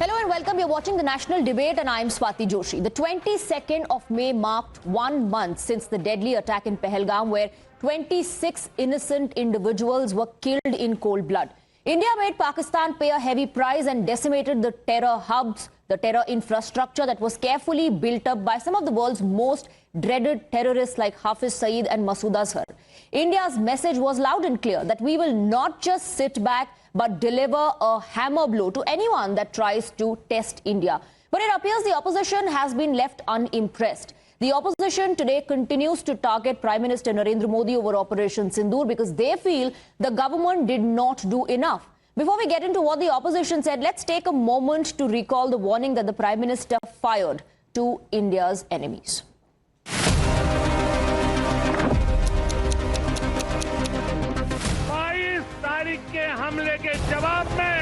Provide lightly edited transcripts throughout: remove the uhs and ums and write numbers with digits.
Hello and welcome. You're watching the national debate and I'm Swati Joshi. The 22nd of May marked 1 month since the deadly attack in Pahalgam where 26 innocent individuals were killed in cold blood. India made Pakistan pay a heavy price and decimated the terror hubs, the terror infrastructure that was carefully built up by some of the world's most dreaded terrorists like Hafiz Saeed and Masood Azhar. India's message was loud and clear that we will not just sit back but deliver a hammer blow to anyone that tries to test India. But it appears the opposition has been left unimpressed. The opposition today continues to target Prime Minister Narendra Modi over Operation Sindoor because they feel the government did not do enough. Before we get into what the opposition said, let's take a moment to recall the warning that the Prime Minister fired to India's enemies. के हमले के जवाब में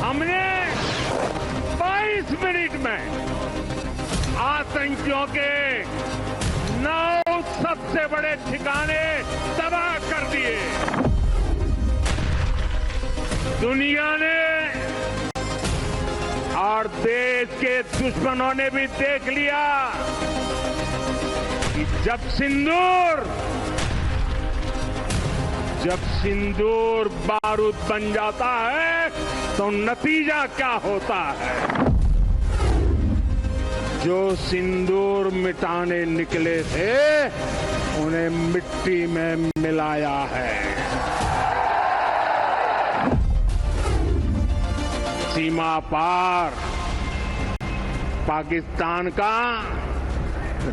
हमने 22 minute में आतंकियों के 9 सबसे बड़े ठिकाने तबाह कर दिए। दुनिया ने और देश के दुश्मनों ने भी देख लिया कि जब सिंदूर बारूद बन जाता है तो नतीजा क्या होता है। जो सिंदूर मिटाने निकले थे उन्हें मिट्टी में मिलाया है। सीमा पार पाकिस्तान का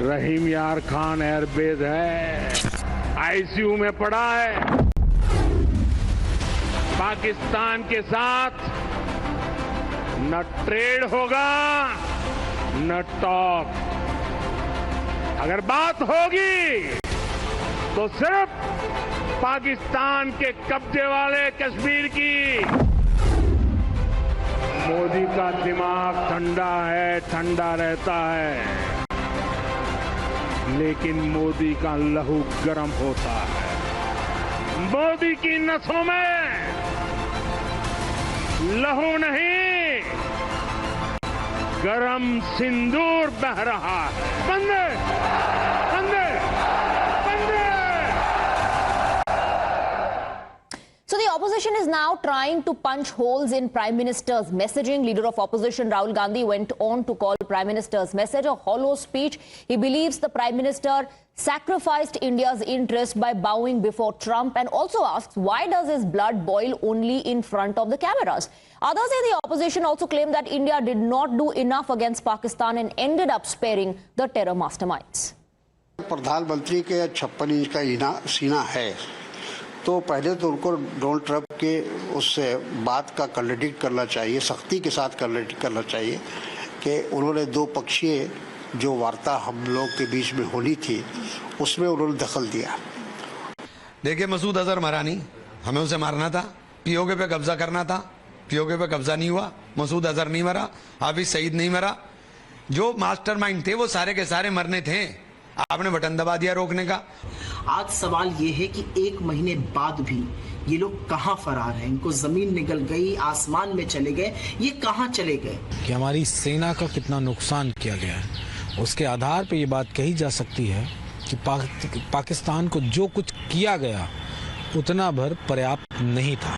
रहीम यार खान एयरबेस है, आईसीयू में पड़ा है। पाकिस्तान के साथ न ट्रेड होगा न टॉक। अगर बात होगी तो सिर्फ पाकिस्तान के कब्जे वाले कश्मीर की। मोदी का दिमाग ठंडा है, ठंडा रहता है, लेकिन मोदी का लहू गर्म होता है। मोदी की नसों में लहू नहीं, गरम सिंदूर बह रहा है। बंदे बंदे बंदे। So the opposition is now trying to punch holes in Prime Minister's messaging. Leader of opposition Rahul Gandhi went on to call Prime Minister's message a hollow speech. He believes the Prime Minister sacrificed India's interest by bowing before Trump and also asks why does his blood boil only in front of the cameras. Others in the opposition also claim that India did not do enough against Pakistan and ended up sparing the terror masterminds. प्रधानमंत्री के 56 inch का सीना है तो पहले तो उनको Donald Trump के उससे बात का कंट्राडिक्ट करना चाहिए, सख्ती के साथ कंट्राडिक्ट करना चाहिए कि उन्होंने दो पक्षीय जो वार्ता हम लोग के बीच में होनी थी उसमें उन्होंने दखल दिया। देखिए, मसूद अजहर मरा नहीं, हमें उसे मारना था, पीओके पे कब्जा करना था, पीओके पे कब्जा नहीं हुआ, मसूद अजहर नहीं मरा, हाफिज सईद नहीं मरा। जो मास्टरमाइंड थे वो सारे के सारे मरने थे, आपने बटन दबा दिया रोकने का। आज सवाल ये है कि 1 महीने बाद भी ये लोग कहां फरार हैं। इनको जमीन निगल गई, आसमान में चले गए, ये कहां चले गए। कि हमारी सेना का कितना नुकसान किया गया है, उसके आधार पर ये बात कही जा सकती है कि पाकिस्तान को जो कुछ किया गया उतना भर पर्याप्त नहीं था।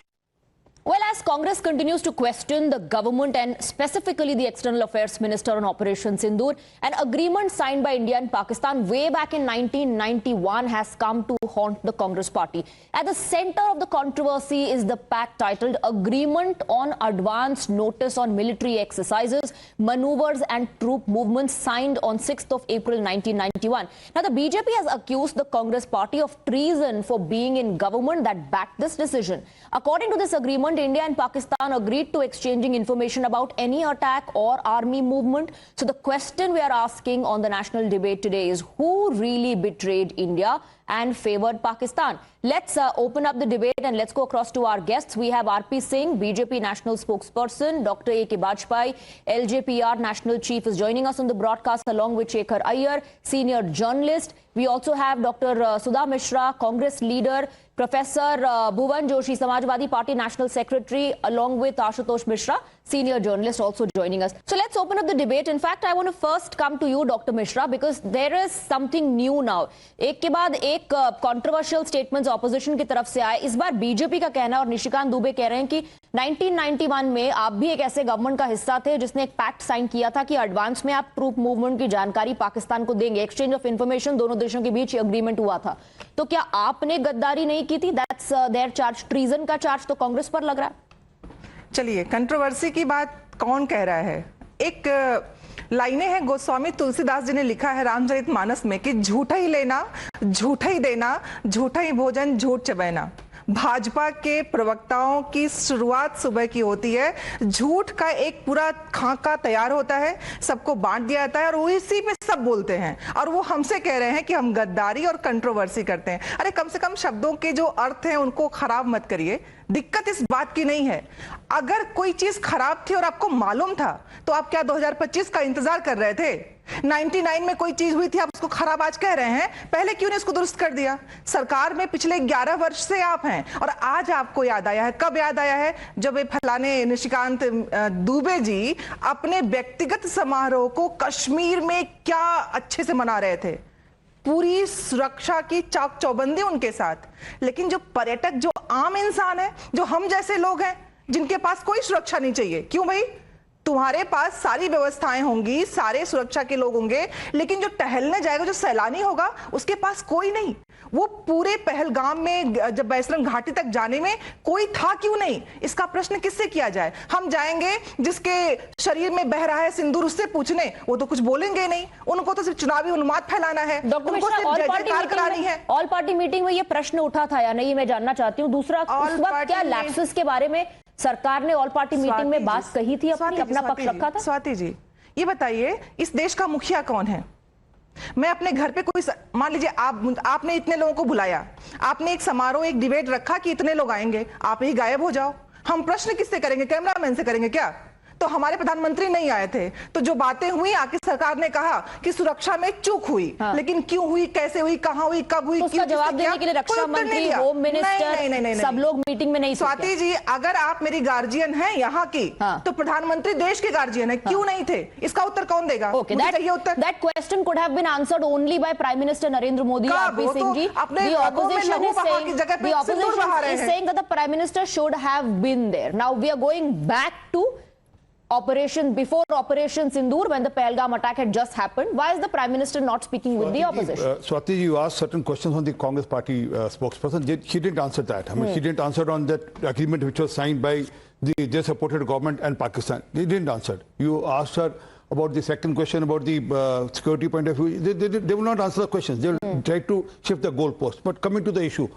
Well, as Congress continues to question the government and specifically the External Affairs Minister on Operation Sindoor, an agreement signed by India and Pakistan way back in 1991 has come to haunt the Congress party. At the center of the controversy is the pact titled Agreement on Advance Notice on Military Exercises, Maneuvers and Troop Movements signed on 6th of April 1991. Now, the BJP has accused the Congress party of treason for being in government that backed this decision. According to this agreement, India and Pakistan agreed to exchanging information about any attack or army movement. So the question we are asking on the national debate today is who really betrayed India and favored Pakistan? Let's open up the debate and let's go across to our guests. We have RP Singh, BJP National Spokesperson, Dr. A.K. Bajpai, LJPR National Chief is joining us on the broadcast along with Shekhar Iyer, Senior Journalist. We also have Dr. Sudha Mishra, Congress Leader, Professor Bhuvan Joshi, Samajwadi Party National Secretary, along with Ashutosh Mishra, senior journalist, also joining us. So let's open up the debate. In fact, I want to first come to you, Dr. Mishra, because there is something new now. एक के बाद एक controversial statements opposition की तरफ से आए. इस बार BJP का कहना, और निशिकांत दुबे कह रहे हैं कि 1991 में आप भी एक ऐसे गवर्नमेंट का हिस्सा थे जिसने एक पैक्ट साइन किया था कि एडवांस में आप ट्रूप मूवमेंट की जानकारी पाकिस्तान को देंगे. एक्सचेंज ऑफ इंफॉर्मेशन दोनों देशों के बीच एग्रीमेंट हुआ था. तो क्या आपने गद्दारी नहीं की थी? That's their charge. ट्रीजन का चार्ज तो कांग्रेस पर लग रहा है. चलिए, कंट्रोवर्सी की बात कौन कह रहा है? एक लाइनें हैं गोस्वामी तुलसीदास जी ने लिखा है रामचरितमानस में कि झूठा ही लेना, झूठा ही देना, झूठा ही भोजन, झूठ चबैना. भाजपा के प्रवक्ताओं की शुरुआत सुबह की होती है, झूठ का एक पूरा खाका तैयार होता है, सबको बांट दिया जाता है और वो इसी पे सब बोलते हैं. और वो हमसे कह रहे हैं कि हम गद्दारी और कंट्रोवर्सी करते हैं. अरे कम से कम शब्दों के जो अर्थ हैं उनको खराब मत करिए. दिक्कत इस बात की नहीं है. अगर कोई चीज खराब थी और आपको मालूम था तो आप क्या 2025 का इंतजार कर रहे थे? 99 में कोई चीज हुई थी, आप उसको खराब आज कह रहे हैं, पहले क्यों नहीं इसको दुरुस्त कर दिया? सरकार में पिछले 11 वर्ष से आप हैं और आज आपको याद आया है. कब याद आया है? जब ये फलाने निशिकांत दुबे जी अपने व्यक्तिगत समारोह को कश्मीर में क्या अच्छे से मना रहे थे, पूरी सुरक्षा की चाक चौबंदी उनके साथ. लेकिन जो पर्यटक, जो आम इंसान है, जो हम जैसे लोग हैं जिनके पास कोई सुरक्षा नहीं चाहिए, क्यों भाई? तुम्हारे पास सारी व्यवस्थाएं होंगी, सारे सुरक्षा के लोग होंगे, लेकिन जो टहलने जाएगा, जो सैलानी होगा, उसके पास कोई नहीं. वो पूरे पहलगाम में जब बैसरम घाटी तक जाने में कोई था क्यों नहीं? इसका प्रश्न किससे किया जाए? हम जाएंगे जिसके शरीर में बह रहा है सिंदूर, उससे पूछने, वो तो कुछ बोलेंगे नहीं. उनको तो सिर्फ चुनावी उन्माद फैलाना है, उनको सिर्फ जय जयकार करानी है. ऑल पार्टी मीटिंग में ये प्रश्न उठा था या नहीं, मैं जानना चाहती हूँ. दूसरा, उस वक्त क्या लैप्सेस के बारे में सरकार ने ऑल पार्टी मीटिंग में बात कही थी, अपना पक्ष रखा था? स्वाति जी, ये बताइए, इस देश का मुखिया कौन है? मैं अपने घर पे कोई, मान लीजिए आपने इतने लोगों को बुलाया, आपने एक समारोह, एक डिबेट रखा कि इतने लोग आएंगे, आप ही गायब हो जाओ. हम प्रश्न किससे करेंगे? कैमरामैन से करेंगे क्या? तो हमारे प्रधानमंत्री नहीं आए थे, तो जो बातें हुई, आके सरकार ने कहा कि सुरक्षा में चूक हुई. लेकिन क्यों हुई, कैसे हुई, कहां हुई, कब हुई, उसका जवाब देने के लिए रक्षा मंत्री, होम मिनिस्टर, सब लोग मीटिंग में नहीं थे. स्वाति जी, अगर आप मेरी गार्जियन हैं यहाँ की, तो प्रधानमंत्री देश के गार्जियन है, क्यों नहीं थे? इसका उत्तर कौन देगा? चाहिए उत्तर. That question could have been answered only by Prime Minister Narendra Modi. RP Singh ji, the opposition is saying that the Prime Minister should have been there. Now we are going back to before Operation Sindoor, when the Pahalgam attack had just happened. Why is the Prime Minister not speaking with the opposition? Swati, you asked certain questions on the Congress party spokesperson. She didn't answer that. I mean, she didn't answer on that agreement which was signed by the supported government and Pakistan. They didn't answer. You asked her about the second question about the security point of view. They will not answer the questions. They will try to shift the goalpost. But coming to the issue,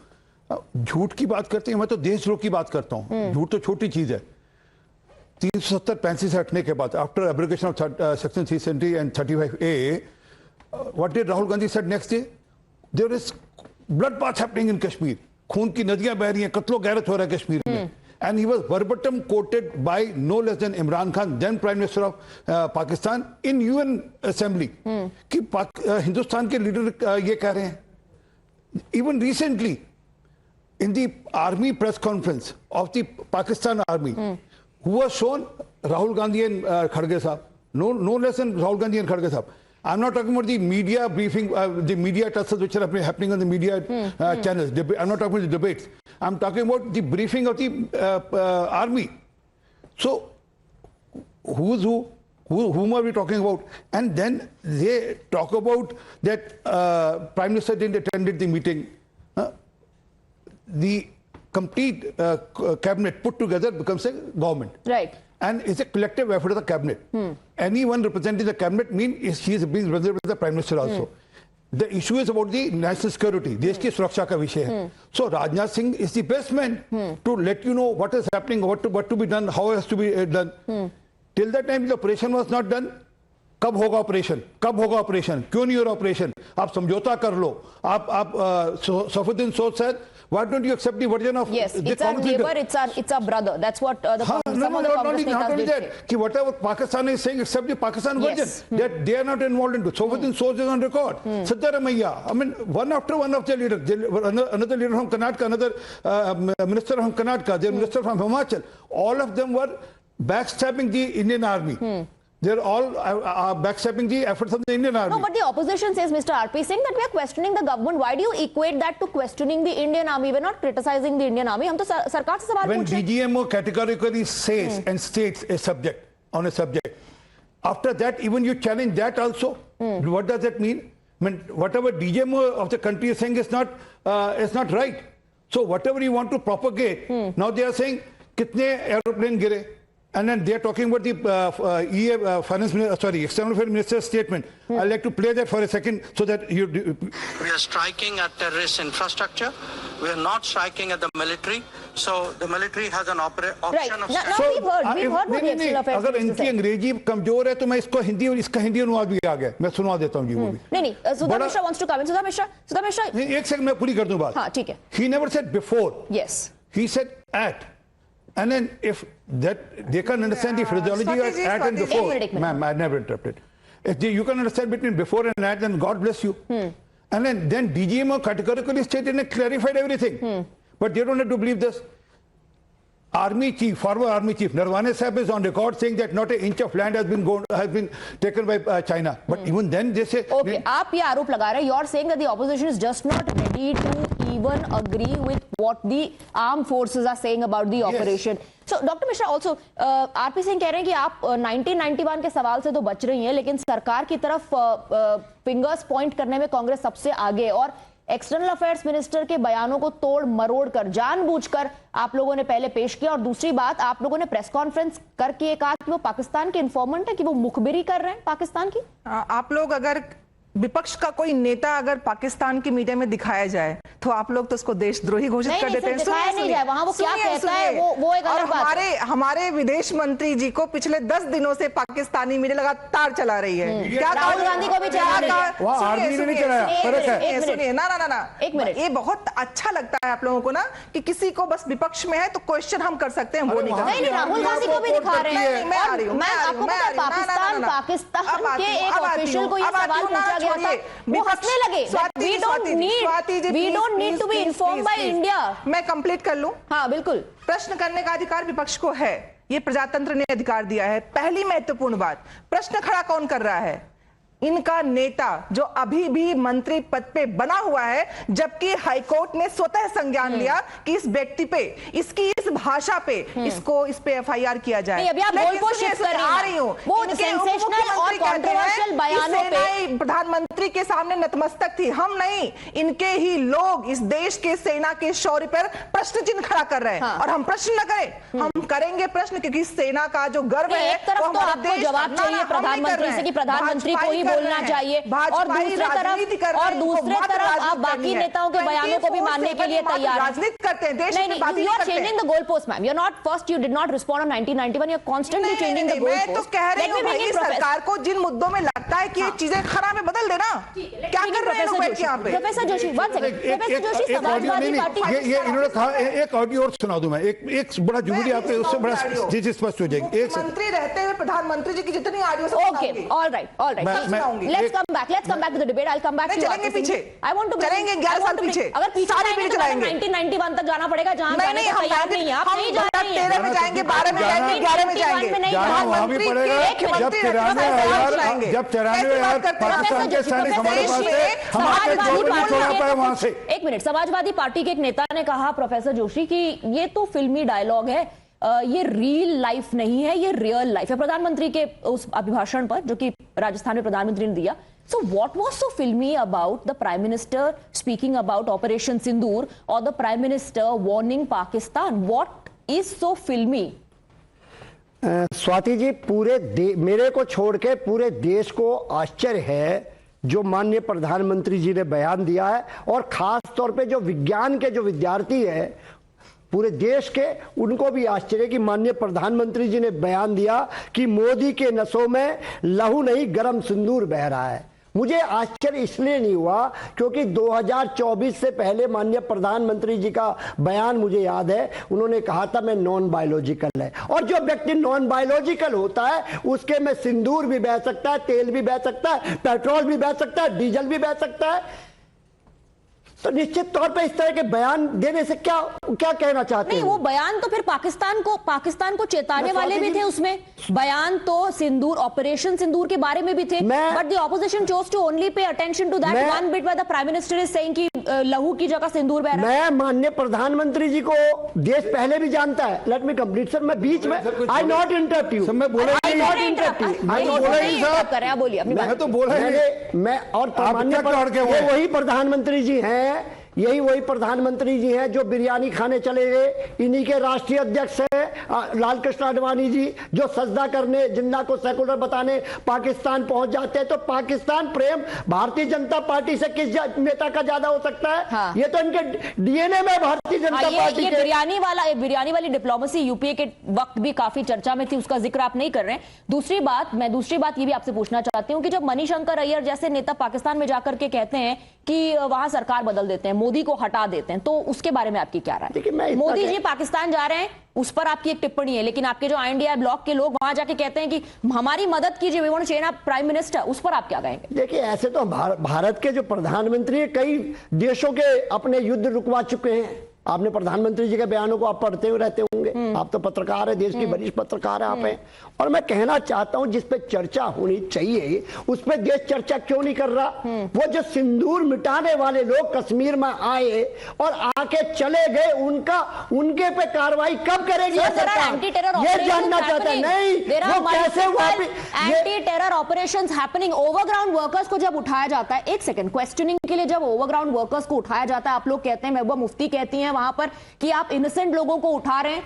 झूठ की बात करते हैं, मैं तो देशद्रोह की बात करता हूँ. झूठ तो छोटी चीज है. 370-35 से हटने के बाद, after abrogation of section 370 and 35A, what did Rahul Gandhi said next day? There is bloodbath happening in Kashmir. खून की नदियां बह रही हैं, कत्लो गैरत हो रहा है कश्मीर में. And he was verbatim quoted by no less than Imran Khan, then Prime Minister of Pakistan, in UN Assembly. कि हिंदुस्तान के लीडर ये कह रहे हैं. Even recently, in the army press conference of the Pakistan army, who was shown Rahul Gandhi and Kharge Sahab, no less than Rahul Gandhi and Kharge Sahab. I'm not talking about the media briefing, the media tussles which are happening on the media channels. I'm not talking about the debates. I'm talking about the briefing of the army. So, who's who? Whom are we talking about? And then they talk about that Prime Minister didn't attend the meeting. The complete cabinet put together becomes a government. Right. And it's a collective effort of the cabinet. Anyone representing the cabinet means he is being represented by the Prime Minister also. The issue is about the national security. देश की सुरक्षा का विषय है. So Rajnath Singh is the best man to let you know what is happening, what to be done, how it has to be done. Till that time the operation was not done. कब होगा operation? कब होगा operation? क्यों नहीं हो रहा operation? आप समझौता कर लो. आप सफुद्दीन सोद said, why don't you accept the version of yes, the it's our neighbor, it's our brother. That's what some of the Congress not only that, कि whatever Pakistan is saying, except the Pakistan version, that they are not involved into. Saffuddin Sood is on record. Siddaramaiah, I mean, one after one of the leaders, another leader from Karnataka, another minister from Karnataka, the minister from Himachal, all of them were backstabbing the Indian army. They're all backstabbing the efforts of the Indian army. No, but the opposition says, Mr. RP Singh, that we are questioning the government. Why do you equate that to questioning the Indian army? We're not criticizing the Indian army. हम तो सरकार से सवाल When पूछ रहे हैं. DGMO categorically says and states a subject on a subject, after that even you challenge that also. What does that mean? I mean, whatever DGMO of the country is saying is not right. So whatever you want to propagate, now they are saying kitne aeroplane gire. And then they are talking about the External Affairs Minister's statement. I'd like to play that for a second so that you. We are striking at terrorist infrastructure. We are not striking at the military. So the military has an option Right. of. Now we've heard what the External Affairs अगर Minister इनकी said. अंग्रेजी कमजोर है तो मैं इसको हिंदी और इसका हिंदी अनुवाद भी आ गया, मैं सुनवा देता हूँ जी वो भी. नहीं, Sudha Mishra wants to come in. Sudha Mishra. नहीं, एक सेकंड मैं पूरी कर दूं बात. हाँ, ठीक है. He never said before. Yes. He said at. And then if that they can understand the phraseology of at and before. Ma'am, I never interrupted. If you can understand between before and at, then God bless you. And then DGMO categorically stated and clarified everything. But they don't have to believe this. Army chief, former army chief Narwane Sahib is on record saying that not an inch of land has been taken by China. But even then they say. Okay, आप ये आरोप लगा रहे हैं. You're saying that the opposition is just not ready to even agree with what the armed forces are saying about the operation. So, Dr. Mishra also, RP Singh कह रहे हैं कि आप 1991 के सवाल से तो बच रही हैं, लेकिन सरकार की तरफ फिंगर्स पॉइंट करने में कांग्रेस सबसे आगे और एक्सटर्नल अफेयर्स मिनिस्टर के बयानों को तोड़ मरोड़ कर जानबूझकर आप लोगों ने पहले पेश किया. और दूसरी बात, आप लोगों ने प्रेस कॉन्फ्रेंस करके ये कहा कि वो पाकिस्तान के इन्फॉर्मेंट है, कि वो मुखबिरी कर रहे हैं पाकिस्तान की. आप लोग अगर विपक्ष का कोई नेता अगर पाकिस्तान की मीडिया में दिखाया जाए तो आप लोग तो उसको देशद्रोही घोषित कर देते हैं. वहां वो क्या कहता है वो एक अलग बात है. हमारे विदेश मंत्री जी को पिछले 10 दिनों से पाकिस्तानी मीडिया लगातार चला रही है. क्या राहुल गांधी को भी चला रही है. सुनिए ना एक मिनट, ये बहुत अच्छा लगता है आप लोगों को ना कि किसी को बस विपक्ष में है तो क्वेश्चन हम कर सकते हैं, वो नहीं कर सकते. राहुल गांधी को भी दिखा रहे हैं. मैं आ रही हूँ. आपको पता है पाकिस्तान के एक ऑफिशियल को ये सवाल पूछा गया था, वो हंसने लगे. We don't need to be informed by India. मैं कंप्लीट कर लूं. हाँ, बिल्कुल. प्रश्न करने का अधिकार विपक्ष को है, ये प्रजातंत्र ने अधिकार दिया है. पहली महत्वपूर्ण बात, प्रश्न खड़ा कौन कर रहा है? इनका नेता जो अभी भी मंत्री पद पे बना हुआ है, जबकि हाईकोर्ट ने स्वतः संज्ञान लिया कि इस व्यक्ति पे, इसकी इस भाषा पे इस पे एफआईआर किया जाए. अभी आप गोलपोस्ट शिफ्ट कर रही हैं. वो सेंसेशनल और कंट्रोवर्शियल बयानों पे प्रधानमंत्री के सामने नतमस्तक थी. हम नहीं, इनके ही लोग इस देश के सेना के शौर्य पर प्रश्न चिन्ह खड़ा कर रहे हैं. और हम प्रश्न न करें, हम करेंगे प्रश्न, क्योंकि सेना का जो गर्व है. एक तरफ तो आपको जवाब चाहिए प्रधानमंत्री से कि प्रधानमंत्री को ही बोलना चाहिए, और दूसरे तरफ आप बाकी नेताओं के बयानों को भी मानने के लिए तैयार हैं. राजनीति करते हैं, देश नहीं, you are changing the goalpost, ma'am. You're not, first you did not respond on 1991. You're constantly changing the goalpost. मैं तो कह रही हूं भाई, सरकार को जिन मुद्दों में लगता है कि ये चीजें खराब है, बदल देना. क्या कर रहे हैं लोग बैठ के यहाँ पे? Professor Joshi, one second. Professor Joshi, Samajwadi party ये इन्होंने कहा, एक ऑडियो और सुना दूं मैं, एक बड़ा जरूरी आपके उससे बड़ा चीज स्पष्ट हो जाएगी. एक मंत्री रहते हुए प्रधानमंत्री जी की जितनी audio. Okay, all right. Let's come back to the debate. I'll come back to you. चलेंगे पीछे. I want to चलेंगे 11 साल पीछे. अगर पीछे सारे पीछे चलाएंगे. 1991 तक जाना पड़ेगा, जहां जाने को तैयार नहीं है. आप नहीं जा रही हैं. 13 में जाएंगे, 12 में जाएंगे, 11 में जाएंगे. प्रधानमंत्री जब 93,000 पाकिस्तान के सैनिक हमारे पास थे, हमारे नहीं छोड़ा पाए वहां से. एक मिनट, समाजवादी पार्टी के एक नेता ने कहा, प्रोफेसर जोशी, कि ये तो फिल्मी डायलॉग है, ये रियल लाइफ नहीं है, ये रियल लाइफ है. प्रधानमंत्री के उस अभिभाषण पर जो कि राजस्थान में प्रधानमंत्री ने दिया. So what was so filmy about the Prime Minister speaking about Operation Sindoor or the Prime Minister warning Pakistan? What is so filmy? Swati ji, मेरे को छोड़ के पूरे देश को आश्चर्य है जो माननीय प्रधानमंत्री जी ने बयान दिया है, और खास तौर पे जो विज्ञान के जो विद्यार्थी है पूरे देश के, उनको भी आश्चर्य कि माननीय प्रधानमंत्री जी ने बयान दिया कि मोदी के नसों में लहू नहीं गरम सिंदूर बह रहा है. मुझे आश्चर्य इसलिए नहीं हुआ क्योंकि 2024 से पहले माननीय प्रधानमंत्री जी का बयान मुझे याद है, उन्होंने कहा था मैं नॉन बायोलॉजिकल है, और जो व्यक्ति नॉन बायोलॉजिकल होता है उसके में सिंदूर भी बह सकता है, तेल भी बह सकता है, पेट्रोल भी बह सकता है, डीजल भी बह सकता है. तो निश्चित तौर पे इस तरह के बयान देने से क्या क्या कहना चाहते हैं? नहीं, वो बयान तो फिर पाकिस्तान को चेताने वाले भी थे। उसमें बयान तो सिंदूर, ऑपरेशन सिंदूर के बारे में भी थे, but the opposition chose to only pay attention to that one bit, the prime minister is saying कि लहू की जगह सिंदूर बह रहा है। मैं माननीय प्रधानमंत्री जी को देश पहले भी जानता है। लेट मी कंप्लीट सर, मैं बीच में आई नॉट इंटरप्ट यू, मैं बोला आई नॉट इंटरप्ट यू, मैं तो बोला मैं और माननीय वही प्रधानमंत्री जी हैं, यही वही प्रधानमंत्री जी हैं जो बिरयानी खाने चले गए। इन्हीं के राष्ट्रीय अध्यक्ष हैं लाल कृष्ण आडवाणी जी, जो सजदा करने, जिन्ना को सेकुलर बताने पाकिस्तान पहुंच जाते हैं। तो पाकिस्तान प्रेम भारतीय जनता पार्टी से किस नेता का ज्यादा हो सकता है? हाँ। ये तो इनके डीएनए में भारतीय जनता पार्टी के। बिरयानी वाली डिप्लोमेसी यूपीए के वक्त भी काफी चर्चा में थी, उसका जिक्र आप नहीं कर रहे हैं। दूसरी बात ये भी आपसे पूछना चाहती हूँ कि जब मणिशंकर अय्यर जैसे नेता पाकिस्तान में जाकर के कहते हैं कि वहां सरकार बदल देते हैं, मोदी को हटा देते हैं, तो उसके बारे में आपकी क्या राय? देखिए, मोदी जी पाकिस्तान जा रहे हैं, उस पर आपकी एक टिप्पणी है, लेकिन आपके जो INDI ब्लॉक के लोग वहां जाके कहते हैं कि हमारी मदद कीजिए, we want to change a prime minister, उस पर आप क्या कहेंगे? देखिए, ऐसे तो भारत के जो प्रधानमंत्री कई देशों के अपने युद्ध रुकवा चुके हैं। आपने प्रधानमंत्री जी के बयानों को आप पढ़ते हुए रहते होंगे, आप तो पत्रकार है, देश की वरिष्ठ पत्रकार है आप हैं। और मैं कहना चाहता हूं जिस पे चर्चा होनी चाहिए उस पे देश चर्चा क्यों नहीं कर रहा? वो जो सिंदूर मिटाने वाले लोग कश्मीर में आए और आके चले गए, उनके पे कार्रवाई कब करेगी सरकार? ये जानना चाहता है। नहीं, वो कैसे anti terror operations happening, overground workers को जब उठाया जाता है, एक सेकंड, क्वेश्चनिंग के लिए जब ओवरग्राउंड वर्कर्स को उठाया जाता है, आप लोग कहते हैं, महबूबा मुफ्ती कहती हैं वहां पर कि आप इनोसेंट लोगों को उठा रहे हैं,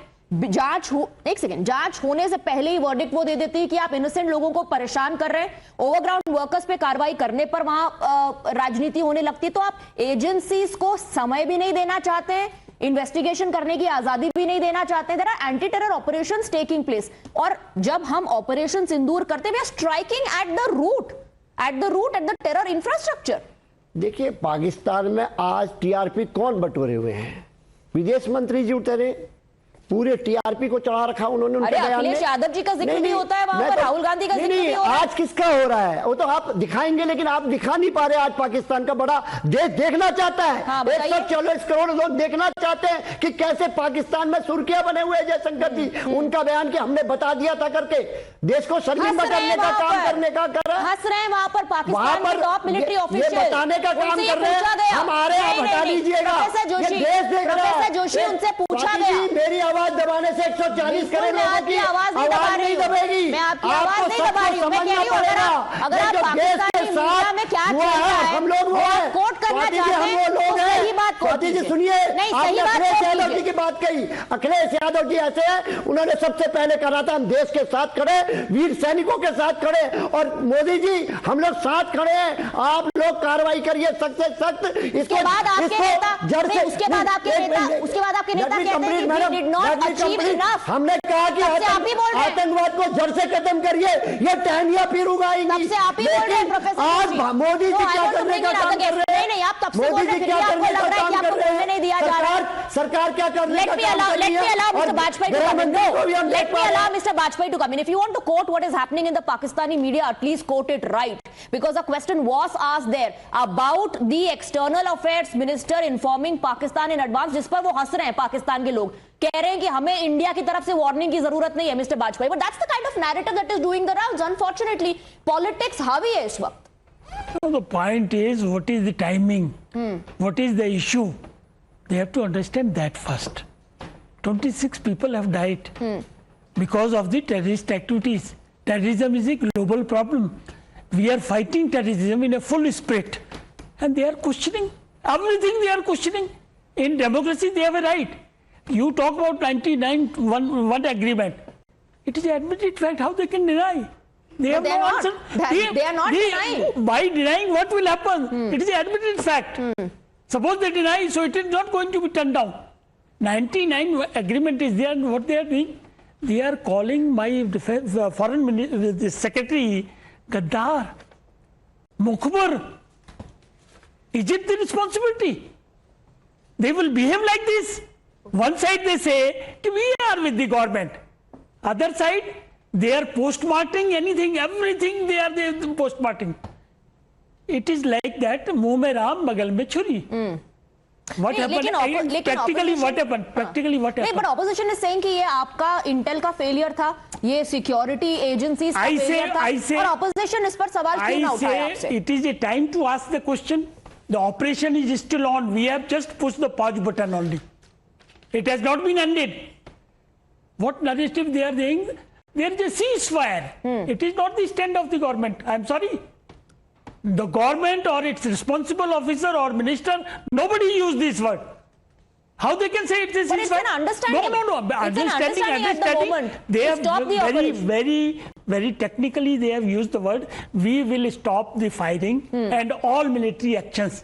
जांच होने से पहले ही वर्डिक्ट वो दे देती है कि आप इनोसेंट लोगों को परेशान कर रहे हैं। ओवरग्राउंड वर्कर्स पे कार्रवाई करने पर वहां राजनीति होने लगती है। तो आप एजेंसीज को समय भी नहीं देना चाहते हैं, इन्वेस्टिगेशन करने की आजादी भी नहीं देना चाहते हैं। There are anti terror operations taking place, और जब हम ऑपरेशन सिंदूर करते हैं, we are striking at the root at the terror infrastructure. देखिए, पाकिस्तान में आज टीआरपी कौन बटोरे हुए हैं? विदेश मंत्री जी उतरे, पूरे टीआरपी को चढ़ा रखा उन्होंने उनके बयान में। अखिलेश यादव जी का जिक्र भी होता है वहां पर, राहुल गांधी का जिक्र भी हो रहा है। आज किसका हो रहा है वो तो आप दिखाएंगे, लेकिन आप दिखा नहीं पा रहे। आज पाकिस्तान का बड़ा देश देखना चाहता है, 140 करोड़ लोग देखना चाहते हैं कि कैसे पाकिस्तान में सुर्खियां बने हुए जयशंकर जी। उनका बयान कि हमने बता दिया था करके देश को शर्मिंदा करने का काम करने का कर रहा है। हंस रहे हैं वहां पर पाकिस्तान के टॉप मिलिट्री ऑफिशियल, बताने का काम कर रहे हैं हमारे। आप हटा लीजिएगा, देश देख रहा है। जोशी, उनसे पूछा गया, मेरी आवाज दबाने से 140 करोड़ लोगों की आवाज नहीं दबेगी। मैं आपकी आवाज नहीं दबा रही हूं, मैं कह रही हूं अगर आप पाकिस्तानी मीडिया में क्या चल रहा है हम लोग आप कोट करना चाहते हैं तो सही बात कोट कीजिए। सुनिए, नहीं, सही बात अखिलेश यादव जी की बात कही। अखिलेश यादव जी ऐसे हैं, उन्होंने सबसे पहले कहा था हम देश के साथ खड़े, वीर सैनिकों के साथ खड़े, और मोदी जी हम लोग साथ खड़े हैं, आप लोग कार्रवाई करिए सख्त से सख्त। इसके बाद आपके नेता कहते हैं कि did not achieve enough। हमने कहा कि आतंकवाद को जड़ से खत्म करिए, ये टहनियां फिर उगाएंगी। आप ही बोल रहे हैं प्रोफेसर। आज मोदी जी क्या करने का काम कर रहे हैं? नहीं, आप तब से बोल रहे हैं, क्या करने का काम कर रहे हैं? नहीं दिया जा रहा है। सरकार क्या करने का काम कर रही है? Let me allow Mr. Bajpai to come in. No, let me allow Mr. Bajpai to come in. If you want to quote what is happening in the Pakistani media, at least quote it right, because a question was asked there about the external affairs minister informing Pakistan in advance, जिस पर वो हंस रहे हैं पाकिस्तान के लोग, कह रहे हैं कि हमें इंडिया की तरफ से वार्निंग की जरूरत नहीं है mister Bajpai. But that's the kind of narrative that is doing the rounds. Unfortunately politics हावी है इस वक्त। The point is, what is the timing? What is the issue? They have to understand that first. 26 people have died because of the terrorist activities. Terrorism is a global problem. We are fighting terrorism in a full spirit, and they are questioning everything. They are questioning. In democracy, they have a right. You talk about 99-1 agreement. It is an admitted fact. How they can deny? They have no answer. They are not denying. By denying, what will happen? It is an admitted fact. Suppose they deny, so it is not going to be turned down. 99 agreement is there, and what they are doing? They are calling my foreign minister, secretary Gaddar, Mukhbar. Is it the responsibility? They will behave like this. One side they say we are with the government. Other side they are post-marketing anything, everything they are post-marketing. It is like that, मुंह में राम बगल में छुरी. What happened? Practically what happened? Practically what happened? But opposition is saying कि ये आपका Intel का failure था, ये सिक्योरिटी एजेंसीज का फेलियर था, और opposition इस पर सवाल क्यों ना उठाया आपसे? It is a time to ask the question. The operation is still on. We have just pushed the pause button only. It has not been ended. What narrative they are saying? There is a ceasefire. It is not the stand of the government. I am sorry. The government or its responsible officer or minister, nobody used this word. How they can say it's a ceasefire? But it's an understanding. No. Understanding at the moment. They have stop the very technically they have used the word, we will stop the firing and all military actions.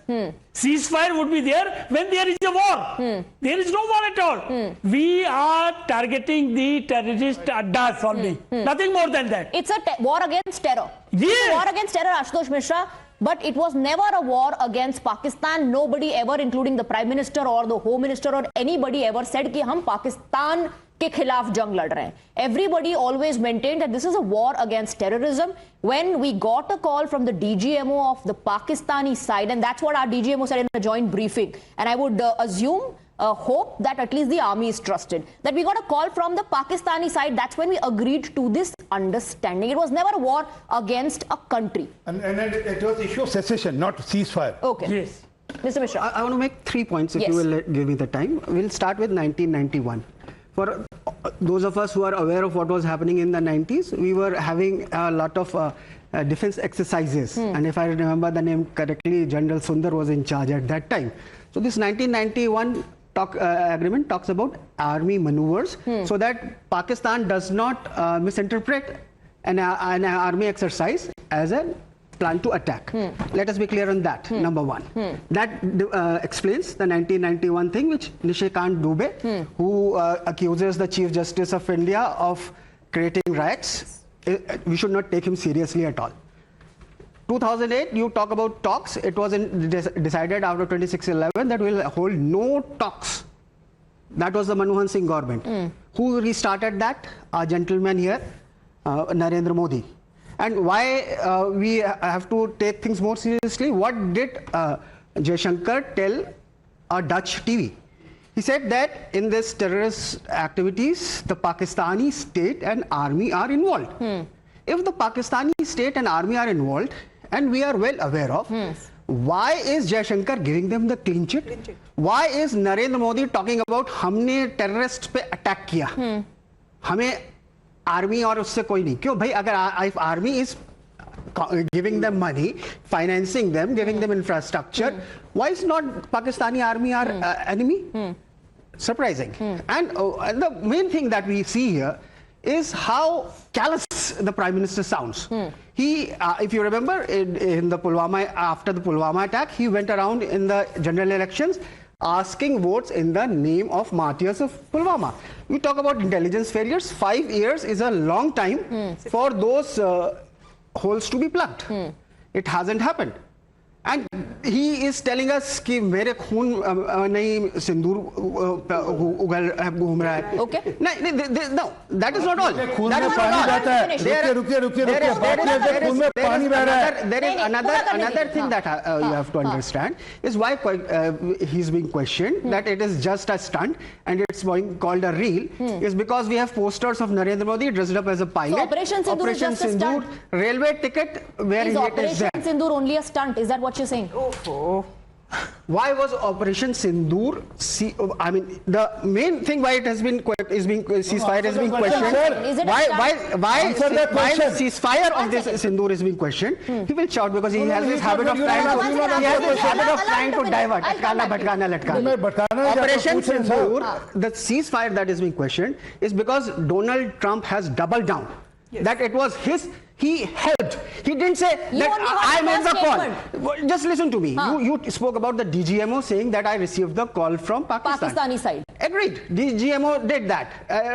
Ceasefire would be there when there is a war. There is no war at all. We are targeting the terrorist addas only. Nothing more than that. It's a war against terror. Yes. It's a war against terror, Ashutosh Mishra. But it was never a war against Pakistan. Nobody ever, including the Prime Minister or the Home Minister or anybody ever said कि हम पाकिस्तान के खिलाफ जंग लड़ रहे हैं. Everybody always maintained that this is a war against terrorism. When we got a call from the DGMO of the Pakistani side, and that's what our DGMO said in a joint briefing, and I would assume, hope that at least the army is trusted, that we got a call from the Pakistani side. That's when we agreed to this understanding. It was never a war against a country. And it was issue of cessation, not ceasefire. Okay. Yes. Mr. Mishra. I want to make 3 points if Yes. you will give me the time. We'll start with 1991. For those of us who are aware of what was happening in the 90s, we were having a lot of defense exercises. And if I remember the name correctly, General Sundar was in charge at that time. So this 1991 agreement talks about army maneuvers so that Pakistan does not misinterpret an army exercise as a plan to attack. Let us be clear on that, number one. That explains the 1991 thing which Nishikant Dubey, who accuses the Chief Justice of India of creating riots, we should not take him seriously at all. 2008, you talk about talks. It was decided after 26/11 that we will hold no talks. That was the Manmohan Singh government. Who restarted that? Our gentleman here, Narendra Modi. And why we have to take things more seriously? What did Jaishankar tell a Dutch TV? He said that in this terrorist activities, the Pakistani state and army are involved. If the Pakistani state and army are involved, and we are well aware of, why is Jaishankar giving them the clean chit? Why is Narendra Modi talking about हमने terrorists पे attack किया? हमें army और उससे कोई नहीं. क्यों भाई? अगर if army is giving them money, financing them, giving them infrastructure, why is not Pakistani army our enemy? Surprising. And the main thing that we see here is how callous the Prime Minister sounds. He, if you remember, in the Pulwama, after the Pulwama attack, he went around in the general elections asking votes in the name of martyrs of Pulwama. We talk about intelligence failures. 5 years is a long time for those holes to be plugged. It hasn't happened. And he is telling us कि मेरे खून नहीं सिंदूर उगल घूम रहा है. Okay. No, that is not all. खून में पानी बहता है. रुकिए. खून में पानी बह रहा है. There is another thing that you have to understand is why he's being questioned that it is just a stunt and it's being called a reel is because we have posters of Narendra Modi dressed up as a pilot. So Operation Sindoor is just a stunt. Railway ticket where Is he is Operation there. Sindoor only a stunt? Is that what you're saying? Why was Operation Sindoor? I mean, the main thing why it has been ceasefire has been questioned. Is it Why the ceasefire of this Sindoor is being questioned? He will shout because he has this habit of trying to divert. Atkana, bhatkana, latkana. Operation Sindoor, the ceasefire that is being questioned is because Donald Trump has doubled down. That it was his. He helped. He didn't say that I made the call. Just listen to me. You spoke about the DGMO saying that I received the call from Pakistan. Pakistani side. Agreed. DGMO did that.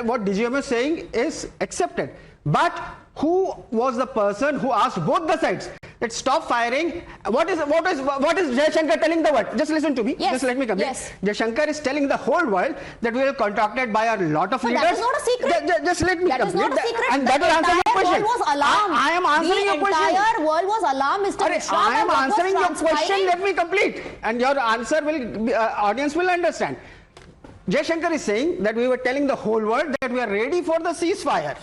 What DGMO is saying is accepted. But who was the person who asked both the sides that stop firing? What is Jaishankar telling the world? Just listen to me. Yes. Just let me complete. Yes. Jaishankar is telling the whole world that we were contracted by a lot of leaders. That is not a secret. Just let me That is complete. not a secret. And that will answer my question. World was alarmed. I am answering your question. The entire world was alarmed, Mr. Mishra. I am what was answering your transpiring. question. Let me complete, and your answer will audience will understand. Jaishankar is saying that we were telling the whole world that we are ready for the ceasefire.